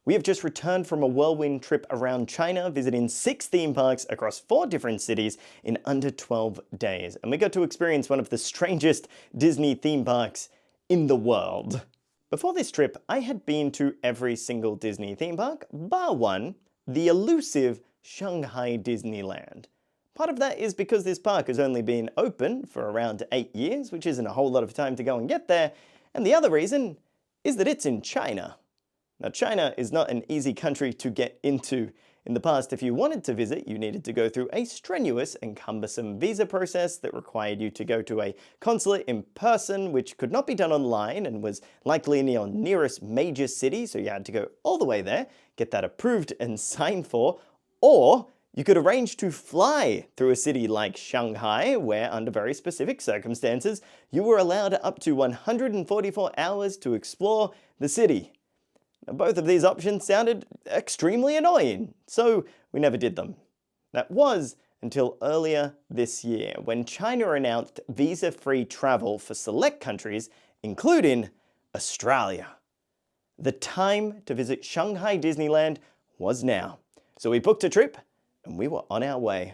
We have just returned from a whirlwind trip around China, visiting 6 theme parks across 4 different cities in under 12 days. And we got to experience one of the strangest Disney theme parks in the world. Before this trip, I had been to every single Disney theme park, bar one, the elusive Shanghai Disneyland. Part of that is because this park has only been open for around 8 years, which isn't a whole lot of time to go and get there. And the other reason is that it's in China. Now, China is not an easy country to get into. In the past, if you wanted to visit, you needed to go through a strenuous and cumbersome visa process that required you to go to a consulate in person, which could not be done online and was likely in your nearest major city, so you had to go all the way there, get that approved and signed for, or you could arrange to fly through a city like Shanghai, where under very specific circumstances, you were allowed up to 144 hours to explore the city. Now, both of these options sounded extremely annoying, so we never did them. That was until earlier this year, when China announced visa-free travel for select countries, including Australia. The time to visit Shanghai Disneyland was now, so we booked a trip and we were on our way.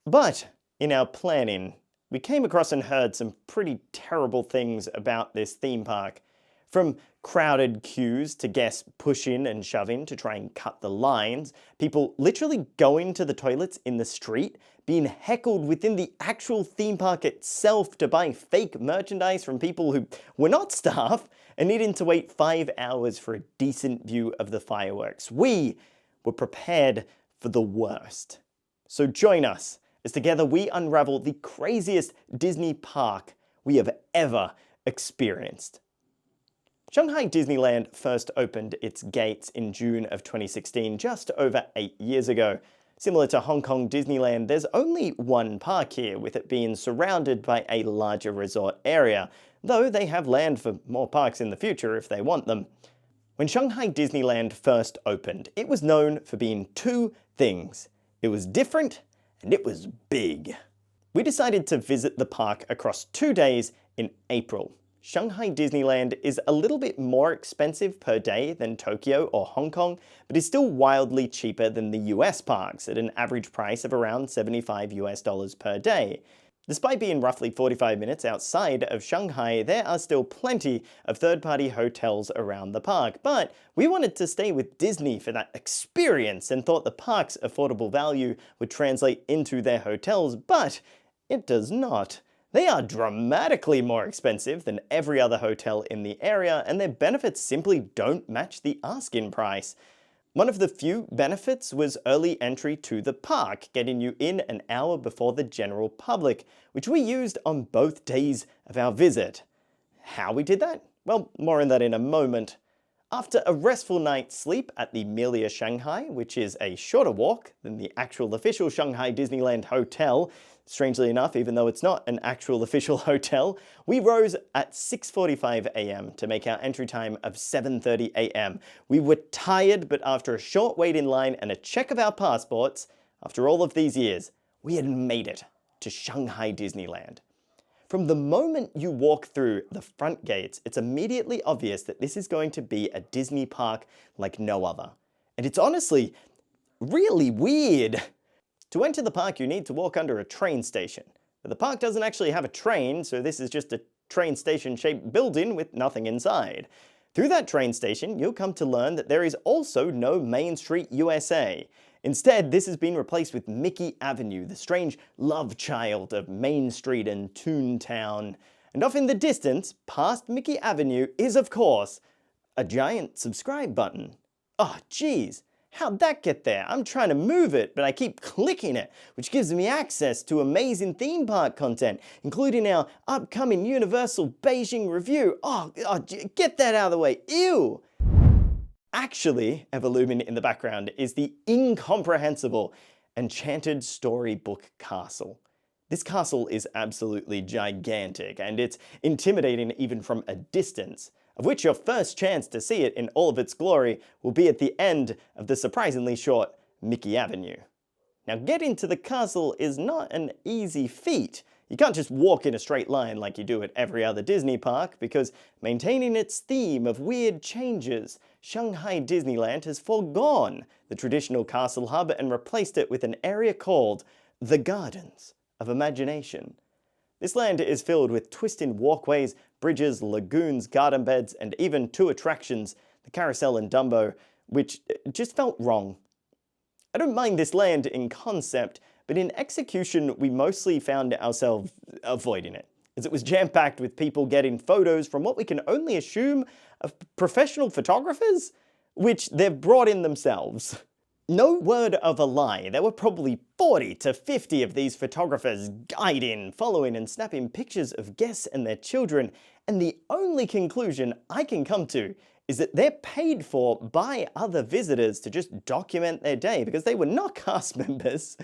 But in our planning, we came across and heard some pretty terrible things about this theme park. From crowded queues to guests pushing and shoving to try and cut the lines, people literally going to the toilets in the street, being heckled within the actual theme park itself to buy fake merchandise from people who were not staff, and needing to wait 5 hours for a decent view of the fireworks. We were prepared for the worst. So join us as together we unravel the craziest Disney park we have ever experienced. Shanghai Disneyland first opened its gates in June of 2016, just over 8 years ago. Similar to Hong Kong Disneyland, there's only one park here, with it being surrounded by a larger resort area, though they have land for more parks in the future if they want them. When Shanghai Disneyland first opened, it was known for being 2 things. It was different and it was big. We decided to visit the park across 2 days in April. Shanghai Disneyland is a little bit more expensive per day than Tokyo or Hong Kong, but is still wildly cheaper than the US parks at an average price of around $75 per day. Despite being roughly 45 minutes outside of Shanghai, there are still plenty of third-party hotels around the park, but we wanted to stay with Disney for that experience and thought the park's affordable value would translate into their hotels, but it does not. They are dramatically more expensive than every other hotel in the area, and their benefits simply don't match the asking price. One of the few benefits was early entry to the park, getting you in an hour before the general public, which we used on both days of our visit. How we did that? Well, more on that in a moment. After a restful night's sleep at the Melia Shanghai, which is a shorter walk than the actual official Shanghai Disneyland Hotel, strangely enough, even though it's not an actual official hotel, we rose at 6:45 a.m. to make our entry time of 7:30 a.m. We were tired, but after a short wait in line and a check of our passports, after all of these years, we had made it to Shanghai Disneyland. From the moment you walk through the front gates, it's immediately obvious that this is going to be a Disney park like no other. And it's honestly really weird. To enter the park, you need to walk under a train station. But the park doesn't actually have a train, so this is just a train station-shaped building with nothing inside. Through that train station, you'll come to learn that there is also no Main Street USA. Instead, this has been replaced with Mickey Avenue, the strange love child of Main Street and Toontown. And off in the distance, past Mickey Avenue, is of course a giant subscribe button. Oh geez, how'd that get there? I'm trying to move it, but I keep clicking it, which gives me access to amazing theme park content, including our upcoming Universal Beijing review. Oh, get that out of the way, ew! Actually, ever-looming in the background is the incomprehensible Enchanted Storybook Castle. This castle is absolutely gigantic, and it's intimidating even from a distance, of which your first chance to see it in all of its glory will be at the end of the surprisingly short Mickey Avenue. Now, getting to the castle is not an easy feat. You can't just walk in a straight line like you do at every other Disney park, because maintaining its theme of weird changes, Shanghai Disneyland has foregone the traditional castle hub and replaced it with an area called the Gardens of Imagination. This land is filled with twisting walkways, bridges, lagoons, garden beds, and even 2 attractions, the Carousel and Dumbo, which just felt wrong. I don't mind this land in concept, but in execution we mostly found ourselves avoiding it, as it was jam-packed with people getting photos from what we can only assume are professional photographers, which they've brought in themselves. No word of a lie, there were probably 40 to 50 of these photographers guiding, following and snapping pictures of guests and their children, and the only conclusion I can come to is that they're paid for by other visitors to just document their day because they were not cast members,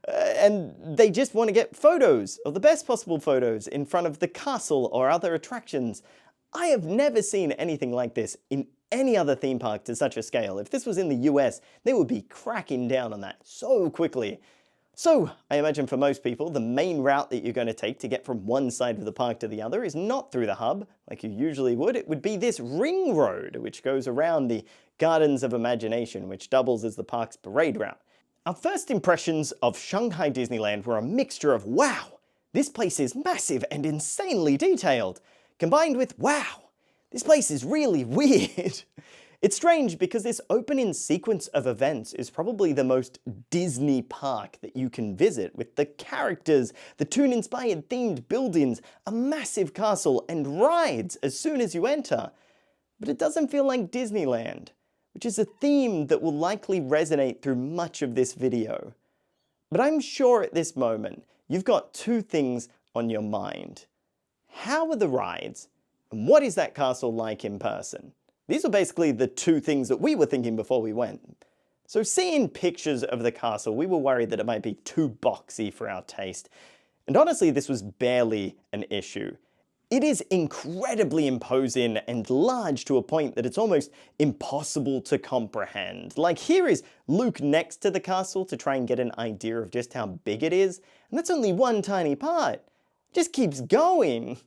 and they just want to get photos, or the best possible photos, in front of the castle or other attractions. I have never seen anything like this in any other theme park to such a scale. If this was in the US, they would be cracking down on that so quickly. So, I imagine for most people, the main route that you're going to take to get from one side of the park to the other is not through the hub, like you usually would. It would be this ring road, which goes around the Gardens of Imagination, which doubles as the park's parade route. Our first impressions of Shanghai Disneyland were a mixture of, wow, this place is massive and insanely detailed, combined with, wow, this place is really weird. It's strange because this opening sequence of events is probably the most Disney park that you can visit, with the characters, the Toon-inspired themed buildings, a massive castle, and rides as soon as you enter. But it doesn't feel like Disneyland, which is a theme that will likely resonate through much of this video. But I'm sure at this moment, you've got 2 things on your mind. How are the rides? And what is that castle like in person? These are basically the 2 things that we were thinking before we went. So seeing pictures of the castle, we were worried that it might be too boxy for our taste. And honestly, this was barely an issue. It is incredibly imposing and large to a point that it's almost impossible to comprehend. Like, here is Luke next to the castle to try and get an idea of just how big it is, and that's only one tiny part. It just keeps going.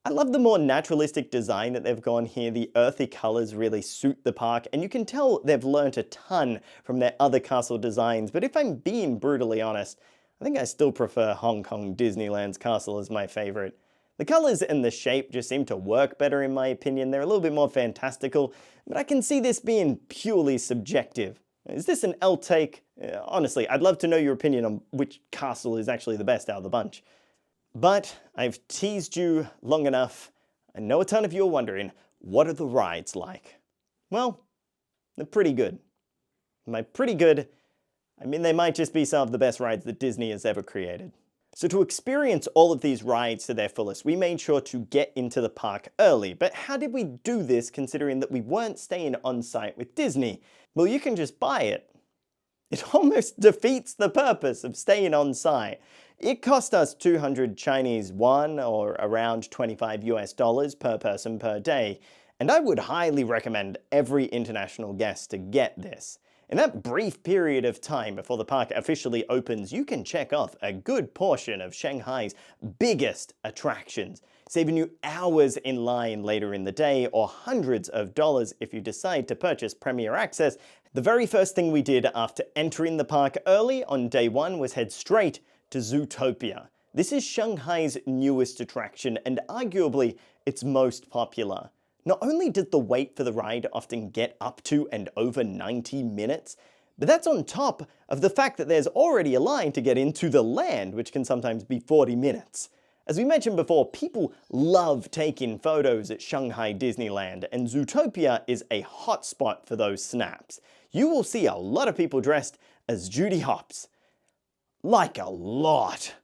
I love the more naturalistic design that they've gone here. The earthy colors really suit the park, and you can tell they've learnt a ton from their other castle designs, but if I'm being brutally honest, I think I still prefer Hong Kong Disneyland's castle as my favorite. The colors and the shape just seem to work better in my opinion. They're a little bit more fantastical, but I can see this being purely subjective. Is this an L take? Honestly, I'd love to know your opinion on which castle is actually the best out of the bunch. But I've teased you long enough. I know a ton of you are wondering, what are the rides like? Well, they're pretty good. By pretty good, I mean they might just be some of the best rides that Disney has ever created. So to experience all of these rides to their fullest, we made sure to get into the park early. But how did we do this considering that we weren't staying on site with Disney? Well, you can just buy it. It almost defeats the purpose of staying on site. It cost us 200 Chinese yuan, or around $25 US per person per day, and I would highly recommend every international guest to get this. In that brief period of time before the park officially opens, you can check off a good portion of Shanghai's biggest attractions, saving you hours in line later in the day, or hundreds of dollars if you decide to purchase Premier Access. The very first thing we did after entering the park early on day 1 was head straight to Zootopia. This is Shanghai's newest attraction and arguably its most popular. Not only did the wait for the ride often get up to and over 90 minutes, but that's on top of the fact that there's already a line to get into the land, which can sometimes be 40 minutes. As we mentioned before, people love taking photos at Shanghai Disneyland, and Zootopia is a hotspot for those snaps. You will see a lot of people dressed as Judy Hopps. Like a lot.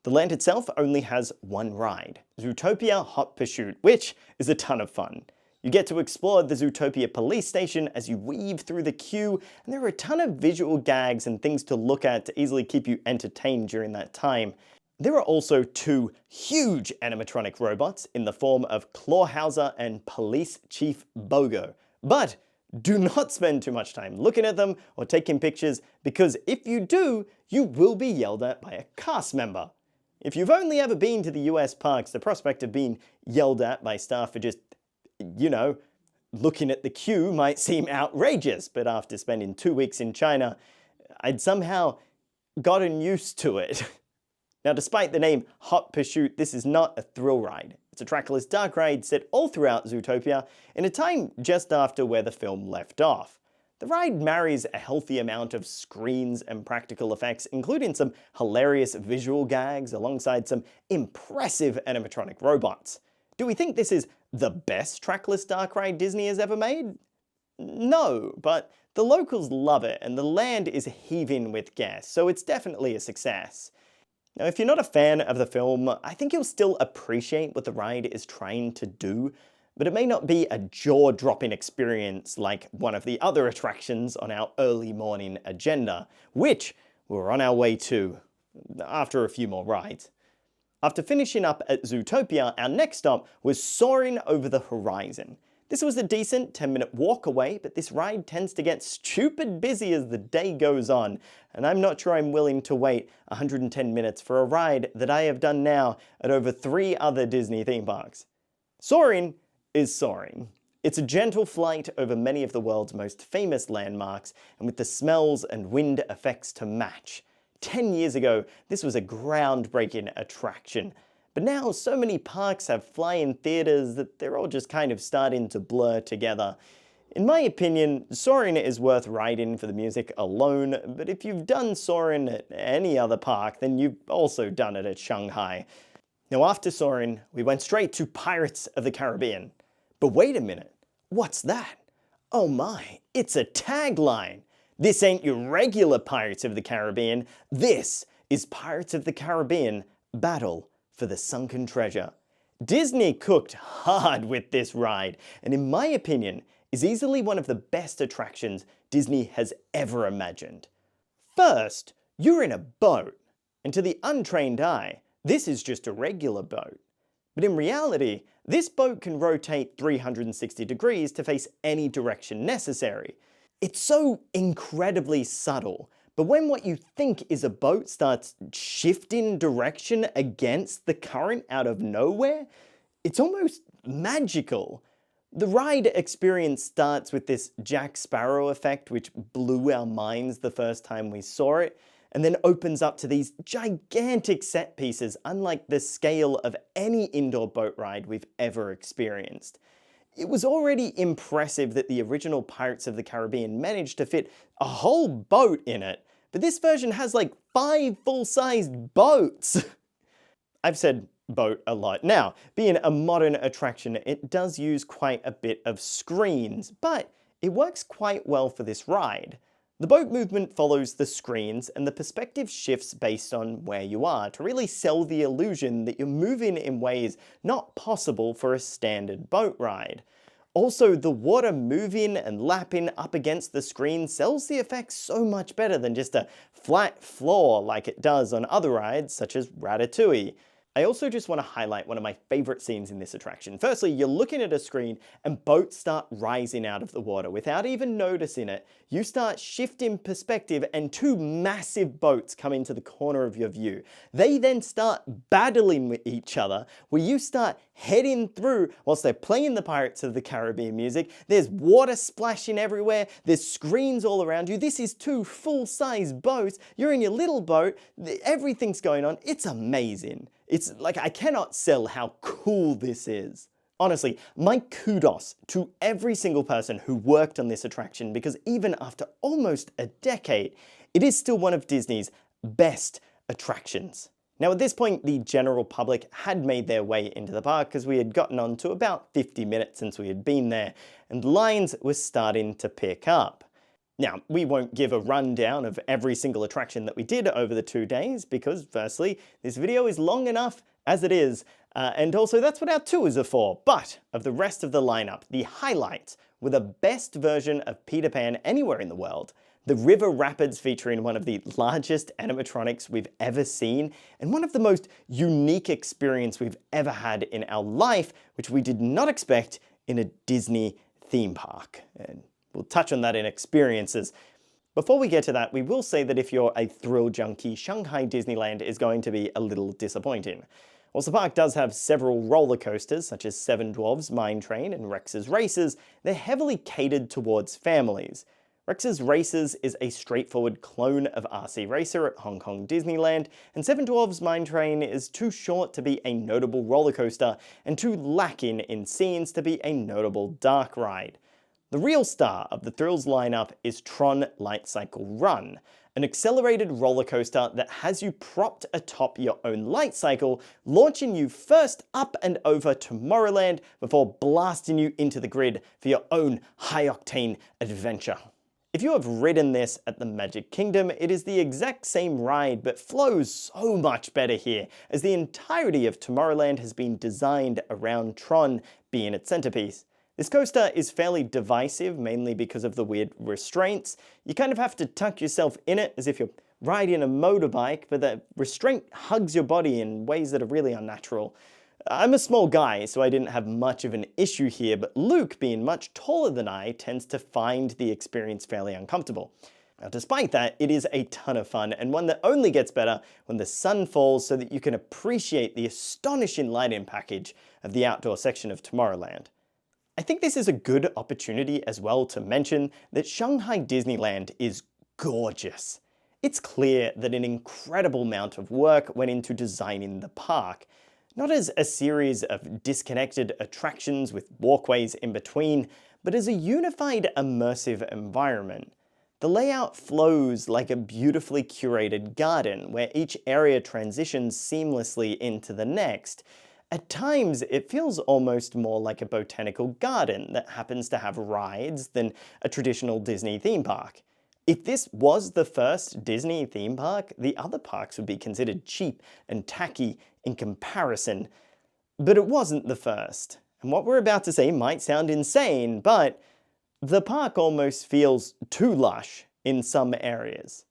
The land itself only has one ride, Zootopia Hot Pursuit, which is a ton of fun. You get to explore the Zootopia police station as you weave through the queue, and there are a ton of visual gags and things to look at to easily keep you entertained during that time. There are also 2 huge animatronic robots in the form of Clawhauser and Police Chief Bogo. But do not spend too much time looking at them or taking pictures, because if you do, you will be yelled at by a cast member. If you've only ever been to the US parks, the prospect of being yelled at by staff for just, you know, looking at the queue might seem outrageous, but after spending 2 weeks in China, I'd somehow gotten used to it. Now, despite the name Hot Pursuit, this is not a thrill ride. It's a trackless dark ride set all throughout Zootopia in a time just after where the film left off. The ride marries a healthy amount of screens and practical effects, including some hilarious visual gags alongside some impressive animatronic robots. Do we think this is the best trackless dark ride Disney has ever made? No, but the locals love it and the land is heaving with guests, so it's definitely a success. Now, if you're not a fan of the film, I think you'll still appreciate what the ride is trying to do, but it may not be a jaw-dropping experience like one of the other attractions on our early morning agenda, which we're on our way to after a few more rides. After finishing up at Zootopia, our next stop was soaring over the horizon. This was a decent 10-minute walk away, but this ride tends to get stupid busy as the day goes on, and I'm not sure I'm willing to wait 110 minutes for a ride that I have done now at over 3 other Disney theme parks. Soaring is soaring. It's a gentle flight over many of the world's most famous landmarks, and with the smells and wind effects to match. 10 years ago, this was a groundbreaking attraction. But now so many parks have fly-in theaters that they're all just kind of starting to blur together. In my opinion, Soarin' is worth riding for the music alone, but if you've done Soarin' at any other park, then you've also done it at Shanghai. Now after Soarin', we went straight to Pirates of the Caribbean. But wait a minute, what's that? Oh my, it's a tagline! This ain't your regular Pirates of the Caribbean, this is Pirates of the Caribbean Battle for the Sunken Treasure. Disney cooked hard with this ride, and in my opinion, is easily one of the best attractions Disney has ever imagined. First, you're in a boat, and to the untrained eye, this is just a regular boat. But in reality, this boat can rotate 360 degrees to face any direction necessary. It's so incredibly subtle, but when what you think is a boat starts shifting direction against the current out of nowhere, it's almost magical. The ride experience starts with this Jack Sparrow effect, which blew our minds the first time we saw it, and then opens up to these gigantic set pieces unlike the scale of any indoor boat ride we've ever experienced. It was already impressive that the original Pirates of the Caribbean managed to fit a whole boat in it, but this version has like 5 full-sized boats. I've said boat a lot. Now, being a modern attraction, it does use quite a bit of screens, but it works quite well for this ride. The boat movement follows the screens and the perspective shifts based on where you are to really sell the illusion that you're moving in ways not possible for a standard boat ride. Also, the water moving and lapping up against the screen sells the effect so much better than just a flat floor like it does on other rides such as Ratatouille. I also just want to highlight one of my favorite scenes in this attraction. Firstly, you're looking at a screen and boats start rising out of the water without even noticing it. You start shifting perspective and 2 massive boats come into the corner of your view. They then start battling with each other where you start heading through whilst they're playing the Pirates of the Caribbean music. There's water splashing everywhere. There's screens all around you. This is 2 full-size boats. You're in your little boat. Everything's going on. It's amazing. It's like, I cannot sell how cool this is. Honestly, my kudos to every single person who worked on this attraction, because even after almost a decade, it is still one of Disney's best attractions. Now at this point, the general public had made their way into the park because we had gotten on to about 50 minutes since we had been there, and lines were starting to pick up. Now, we won't give a rundown of every single attraction that we did over the 2 days because, firstly, this video is long enough as it is, and also that's what our tours are for. But of the rest of the lineup, the highlights were the best version of Peter Pan anywhere in the world, the river rapids featuring one of the largest animatronics we've ever seen, and one of the most unique experiences we've ever had in our life, which we did not expect in a Disney theme park. And we'll touch on that in experiences. Before we get to that, we will say that if you're a thrill junkie, Shanghai Disneyland is going to be a little disappointing. Whilst the park does have several roller coasters, such as Seven Dwarfs Mine Train and Rex's Races, they're heavily catered towards families. Rex's Races is a straightforward clone of RC Racer at Hong Kong Disneyland, and Seven Dwarfs Mine Train is too short to be a notable roller coaster and too lacking in scenes to be a notable dark ride. The real star of the Thrills lineup is Tron Light Cycle Run, an accelerated roller coaster that has you propped atop your own light cycle, launching you first up and over Tomorrowland before blasting you into the grid for your own high-octane adventure. If you have ridden this at the Magic Kingdom, it is the exact same ride but flows so much better here, as the entirety of Tomorrowland has been designed around Tron being its centerpiece. This coaster is fairly divisive, mainly because of the weird restraints. You kind of have to tuck yourself in it as if you're riding a motorbike, but the restraint hugs your body in ways that are really unnatural. I'm a small guy, so I didn't have much of an issue here, but Luke, being much taller than I, tends to find the experience fairly uncomfortable. Now, despite that, it is a ton of fun, and one that only gets better when the sun falls so that you can appreciate the astonishing lighting package of the outdoor section of Tomorrowland. I think this is a good opportunity as well to mention that Shanghai Disneyland is gorgeous. It's clear that an incredible amount of work went into designing the park, not as a series of disconnected attractions with walkways in between, but as a unified immersive environment. The layout flows like a beautifully curated garden where each area transitions seamlessly into the next. At times, it feels almost more like a botanical garden that happens to have rides than a traditional Disney theme park. If this was the first Disney theme park, the other parks would be considered cheap and tacky in comparison. But it wasn't the first. And what we're about to say might sound insane, but the park almost feels too lush in some areas.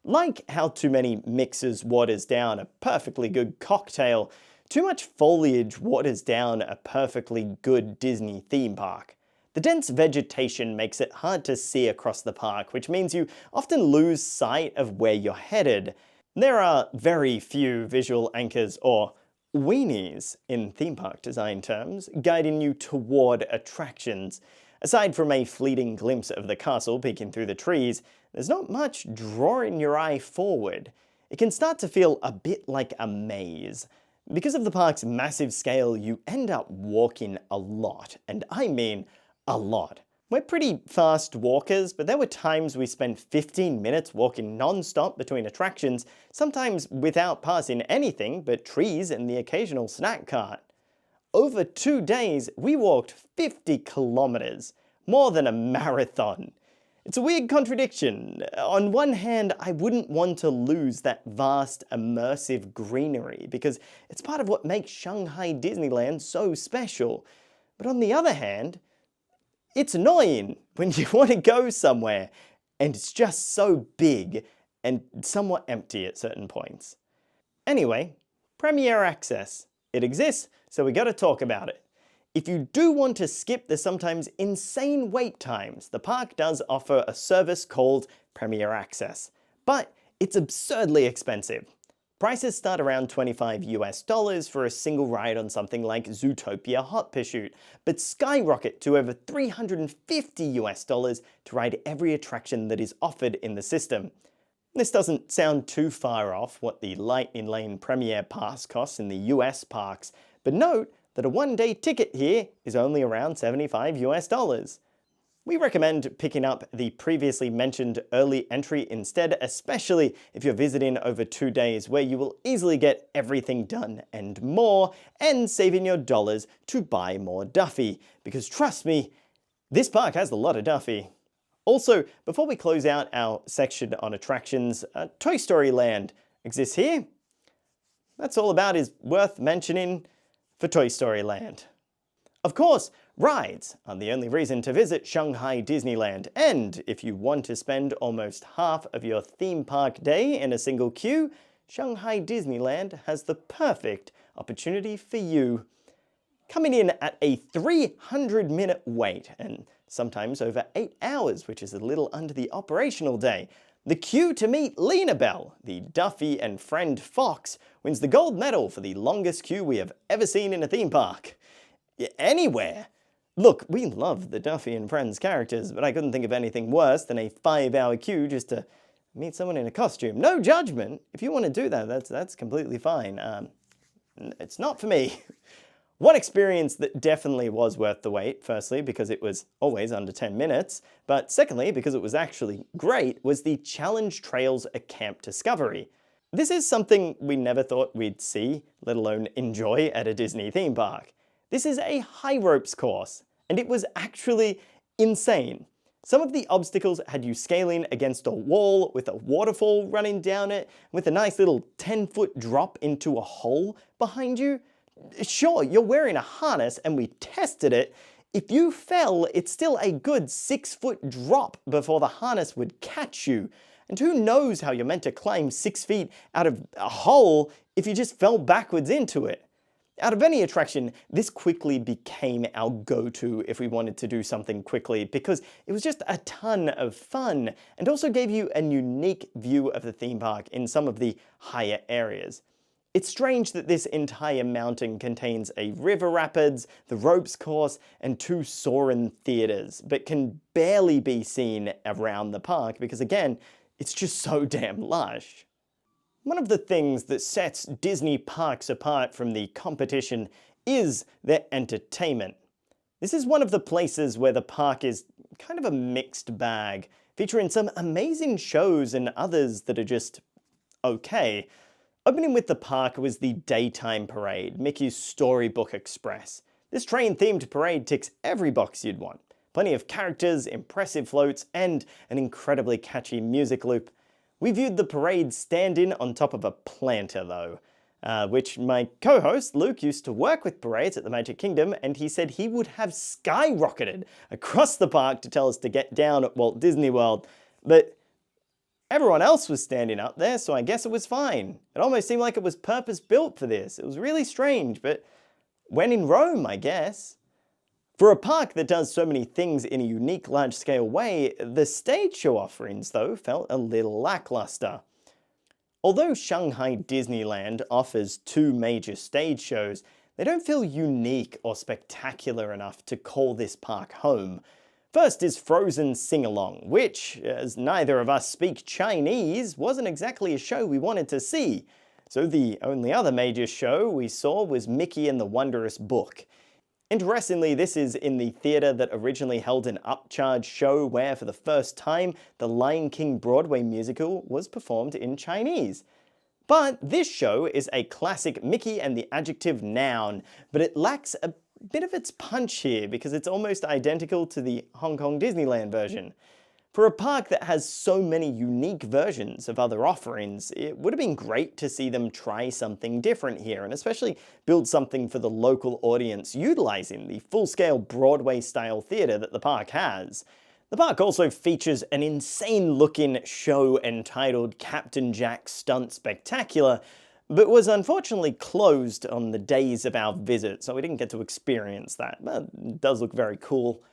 Like how too many mixers waters down a perfectly good cocktail, too much foliage waters down a perfectly good Disney theme park. The dense vegetation makes it hard to see across the park, which means you often lose sight of where you're headed. There are very few visual anchors, or weenies in theme park design terms, guiding you toward attractions. Aside from a fleeting glimpse of the castle peeking through the trees, there's not much drawing your eye forward. It can start to feel a bit like a maze. Because of the park's massive scale, you end up walking a lot, and I mean a lot. We're pretty fast walkers, but there were times we spent 15 minutes walking non-stop between attractions, sometimes without passing anything but trees and the occasional snack cart. Over 2 days, we walked 50 kilometers, more than a marathon. It's a weird contradiction. On one hand, I wouldn't want to lose that vast, immersive greenery because it's part of what makes Shanghai Disneyland so special. But on the other hand, it's annoying when you want to go somewhere and it's just so big and somewhat empty at certain points. Anyway, Premier Access. It exists, so we gotta talk about it. If you do want to skip the sometimes insane wait times, the park does offer a service called Premier Access, but it's absurdly expensive. Prices start around $25 for a single ride on something like Zootopia Hot Pursuit, but skyrocket to over $350 to ride every attraction that is offered in the system. This doesn't sound too far off what the Lightning Lane Premier Pass costs in the US parks, but note that a one-day ticket here is only around $75. We recommend picking up the previously mentioned early entry instead, especially if you're visiting over 2 days, where you will easily get everything done and more, and saving your dollars to buy more Duffy, because trust me, this park has a lot of Duffy. Also, before we close out our section on attractions, Toy Story Land exists here. That's all about is worth mentioning for Toy Story Land. Of course, rides are the only reason to visit Shanghai Disneyland, and if you want to spend almost half of your theme park day in a single queue, Shanghai Disneyland has the perfect opportunity for you. Coming in at a 300-minute wait, and sometimes over 8 hours, which is a little under the operational day, The cue to meet Lena Bell, the Duffy and friend fox, wins the gold medal for the longest queue we have ever seen in a theme park. Anywhere. Look, we love the Duffy and Friends characters, but I couldn't think of anything worse than a 5-hour queue just to meet someone in a costume. No judgment. If you want to do that, that's completely fine. It's not for me. One experience that definitely was worth the wait, firstly because it was always under 10 minutes, but secondly because it was actually great, was the Challenge Trails at Camp Discovery. This is something we never thought we'd see, let alone enjoy at a Disney theme park. This is a high ropes course, and it was actually insane. Some of the obstacles had you scaling against a wall with a waterfall running down it, with a nice little 10-foot drop into a hole behind you. Sure, you're wearing a harness and we tested it. If you fell, it's still a good 6-foot drop before the harness would catch you. And who knows how you're meant to climb 6 feet out of a hole if you just fell backwards into it. Out of any attraction, this quickly became our go-to if we wanted to do something quickly because it was just a ton of fun and also gave you a unique view of the theme park in some of the higher areas. It's strange that this entire mountain contains a river rapids, the ropes course, and 2 Soarin' theaters, but can barely be seen around the park because again, it's just so damn lush. One of the things that sets Disney parks apart from the competition is their entertainment. This is one of the places where the park is kind of a mixed bag, featuring some amazing shows and others that are just okay. Opening with the park was the daytime parade, Mickey's Storybook Express. This train-themed parade ticks every box you'd want. Plenty of characters, impressive floats, and an incredibly catchy music loop. We viewed the parade stand-in on top of a planter though, which my co-host Luke used to work with parades at the Magic Kingdom, and he said he would have skyrocketed across the park to tell us to get down at Walt Disney World, but everyone else was standing up there, so I guess it was fine. It almost seemed like it was purpose-built for this. It was really strange, but when in Rome, I guess. For a park that does so many things in a unique large-scale way, the stage show offerings, though, felt a little lackluster. Although Shanghai Disneyland offers 2 major stage shows, they don't feel unique or spectacular enough to call this park home. First is Frozen Sing-Along, which, as neither of us speak Chinese, wasn't exactly a show we wanted to see. So the only other major show we saw was Mickey and the Wondrous Book. Interestingly, this is in the theater that originally held an upcharge show where, for the first time, the Lion King Broadway musical was performed in Chinese. But this show is a classic Mickey and the adjective noun, but it lacks a bit of its punch here because it's almost identical to the Hong Kong Disneyland version. For a park that has so many unique versions of other offerings, it would have been great to see them try something different here, and especially build something for the local audience utilizing the full-scale Broadway-style theater that the park has. The park also features an insane-looking show entitled Captain Jack's Stunt Spectacular, but was unfortunately closed on the days of our visit, so we didn't get to experience that, but it does look very cool.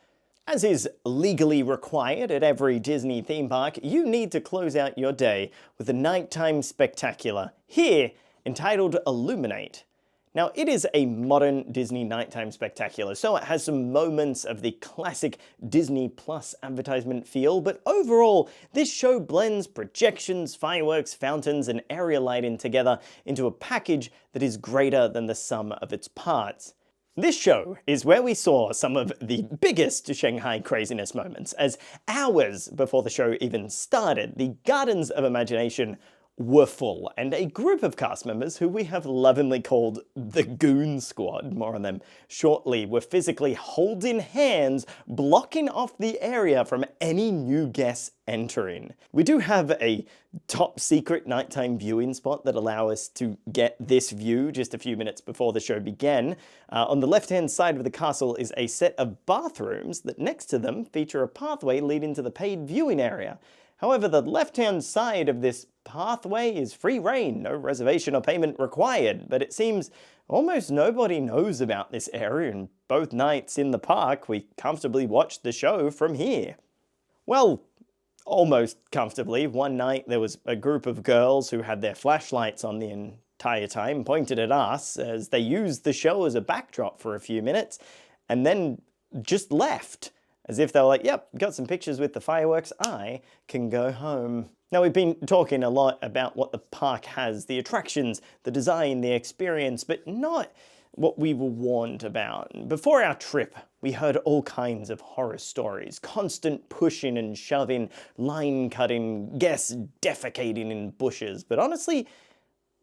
As is legally required at every Disney theme park, you need to close out your day with a nighttime spectacular, here entitled Illuminate. Now, it is a modern Disney nighttime spectacular, so it has some moments of the classic Disney Plus advertisement feel, but overall, this show blends projections, fireworks, fountains, and area lighting together into a package that is greater than the sum of its parts. This show is where we saw some of the biggest Shanghai craziness moments, as hours before the show even started, the Gardens of Imagination were full, and a group of cast members who we have lovingly called the Goon Squad, more on them shortly, were physically holding hands, blocking off the area from any new guests entering. We do have a top secret nighttime viewing spot that allow us to get this view just a few minutes before the show began. On the left-hand side of the castle is a set of bathrooms that next to them feature a pathway leading to the paid viewing area. However, the left-hand side of this pathway is free reign, no reservation or payment required, but it seems almost nobody knows about this area, and both nights in the park we comfortably watched the show from here. Well, almost comfortably. One night there was a group of girls who had their flashlights on the entire time, pointed at us as they used the show as a backdrop for a few minutes, and then just left. As if they were like, yep, got some pictures with the fireworks, I can go home. Now, we've been talking a lot about what the park has, the attractions, the design, the experience, but not what we were warned about. Before our trip, we heard all kinds of horror stories, constant pushing and shoving, line cutting, guests defecating in bushes, but honestly,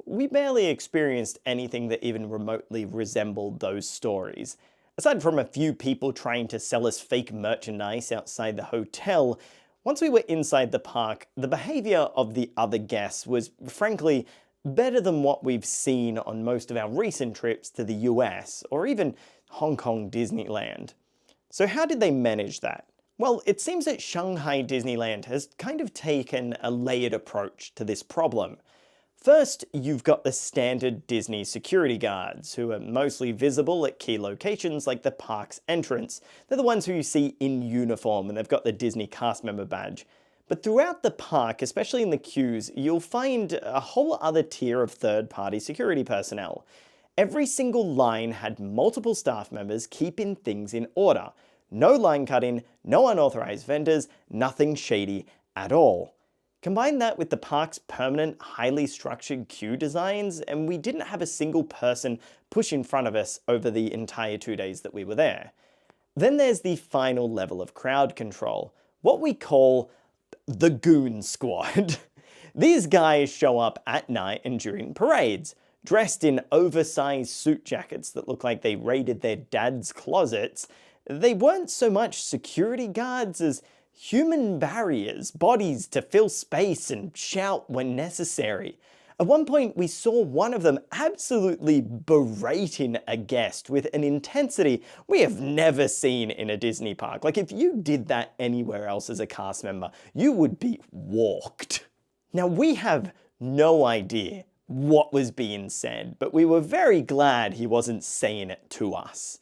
we barely experienced anything that even remotely resembled those stories. Aside from a few people trying to sell us fake merchandise outside the hotel, once we were inside the park, the behavior of the other guests was, frankly, better than what we've seen on most of our recent trips to the US, or even Hong Kong Disneyland. So how did they manage that? Well, it seems that Shanghai Disneyland has kind of taken a layered approach to this problem. First, you've got the standard Disney security guards, who are mostly visible at key locations like the park's entrance. They're the ones who you see in uniform, and they've got the Disney cast member badge. But throughout the park, especially in the queues, you'll find a whole other tier of third-party security personnel. Every single line had multiple staff members keeping things in order. No line cutting, no unauthorized vendors, nothing shady at all. Combine that with the park's permanent, highly structured queue designs, and we didn't have a single person push in front of us over the entire 2 days that we were there. Then there's the final level of crowd control, what we call the Goon Squad. These guys show up at night and during parades, dressed in oversized suit jackets that look like they raided their dad's closets. They weren't so much security guards as human barriers, bodies to fill space and shout when necessary. At one point, we saw one of them absolutely berating a guest with an intensity we have never seen in a Disney park. Like, if you did that anywhere else as a cast member, you would be walked. Now, we have no idea what was being said, but we were very glad he wasn't saying it to us.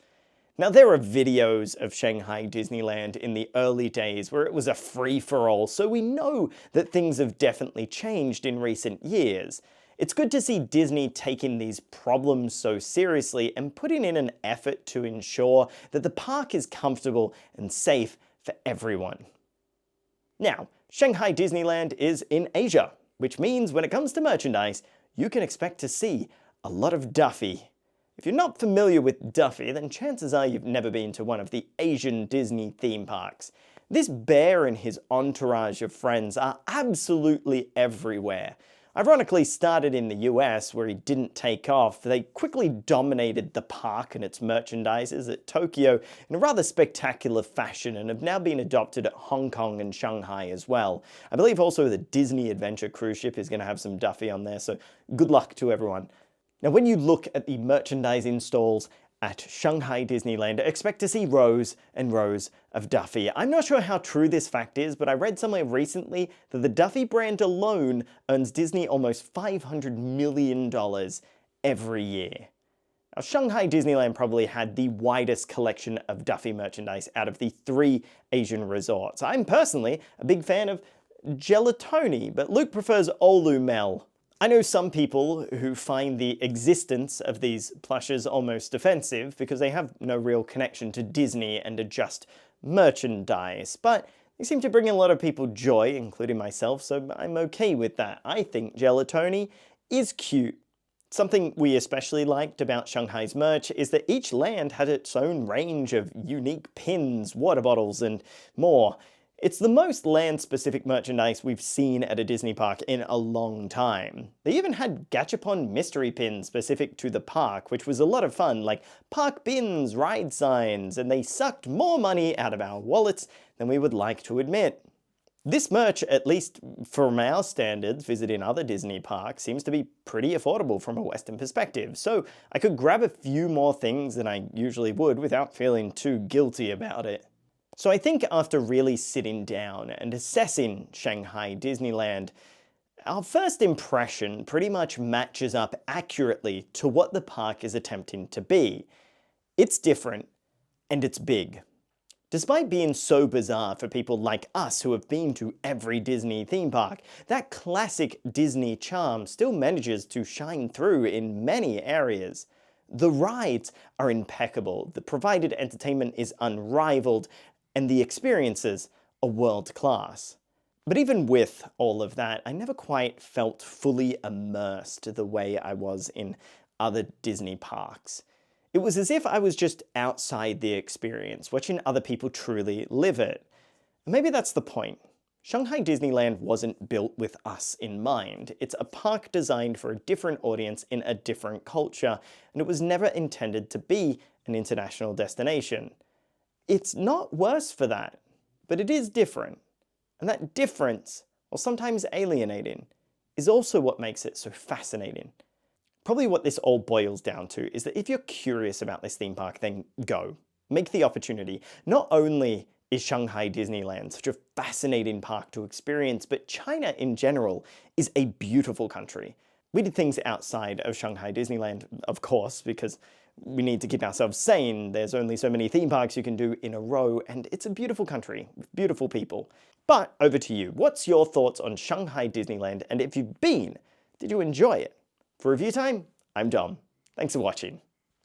Now, there are videos of Shanghai Disneyland in the early days where it was a free-for-all, so we know that things have definitely changed in recent years. It's good to see Disney taking these problems so seriously and putting in an effort to ensure that the park is comfortable and safe for everyone. Now, Shanghai Disneyland is in Asia, which means when it comes to merchandise, you can expect to see a lot of Duffy. If you're not familiar with Duffy, then chances are you've never been to one of the Asian Disney theme parks. This bear and his entourage of friends are absolutely everywhere. Ironically, started in the US, where he didn't take off, they quickly dominated the park and its merchandises at Tokyo in a rather spectacular fashion and have now been adopted at Hong Kong and Shanghai as well. I believe also the Disney Adventure cruise ship is going to have some Duffy on there, so good luck to everyone. Now, when you look at the merchandising stalls at Shanghai Disneyland, expect to see rows and rows of Duffy. I'm not sure how true this fact is, but I read somewhere recently that the Duffy brand alone earns Disney almost $500 million every year. Now, Shanghai Disneyland probably had the widest collection of Duffy merchandise out of the 3 Asian resorts. I'm personally a big fan of Gelatoni, but Luke prefers Olumel. I know some people who find the existence of these plushes almost offensive because they have no real connection to Disney and are just merchandise, but they seem to bring a lot of people joy, including myself, so I'm okay with that. I think Gelatoni is cute. Something we especially liked about Shanghai's merch is that each land had its own range of unique pins, water bottles, and more. It's the most land-specific merchandise we've seen at a Disney park in a long time. They even had Gachapon mystery pins specific to the park, which was a lot of fun, like park bins, ride signs, and they sucked more money out of our wallets than we would like to admit. This merch, at least from our standards visiting other Disney parks, seems to be pretty affordable from a Western perspective, so I could grab a few more things than I usually would without feeling too guilty about it. So I think after really sitting down and assessing Shanghai Disneyland, our first impression pretty much matches up accurately to what the park is attempting to be. It's different, and it's big. Despite being so bizarre for people like us who have been to every Disney theme park, that classic Disney charm still manages to shine through in many areas. The rides are impeccable, the provided entertainment is unrivaled, and the experiences are world-class. But even with all of that, I never quite felt fully immersed the way I was in other Disney parks. It was as if I was just outside the experience, watching other people truly live it. And maybe that's the point. Shanghai Disneyland wasn't built with us in mind. It's a park designed for a different audience in a different culture, and it was never intended to be an international destination. It's not worse for that, but it is different. And that difference, while sometimes alienating, is also what makes it so fascinating. Probably what this all boils down to is that if you're curious about this theme park, then go. Make the opportunity. Not only is Shanghai Disneyland such a fascinating park to experience, but China in general is a beautiful country. We did things outside of Shanghai Disneyland, of course, because we need to keep ourselves sane. There's only so many theme parks you can do in a row, and it's a beautiful country with beautiful people. But over to you. What's your thoughts on Shanghai Disneyland? And if you've been, did you enjoy it? For review time, I'm Dom. Thanks for watching.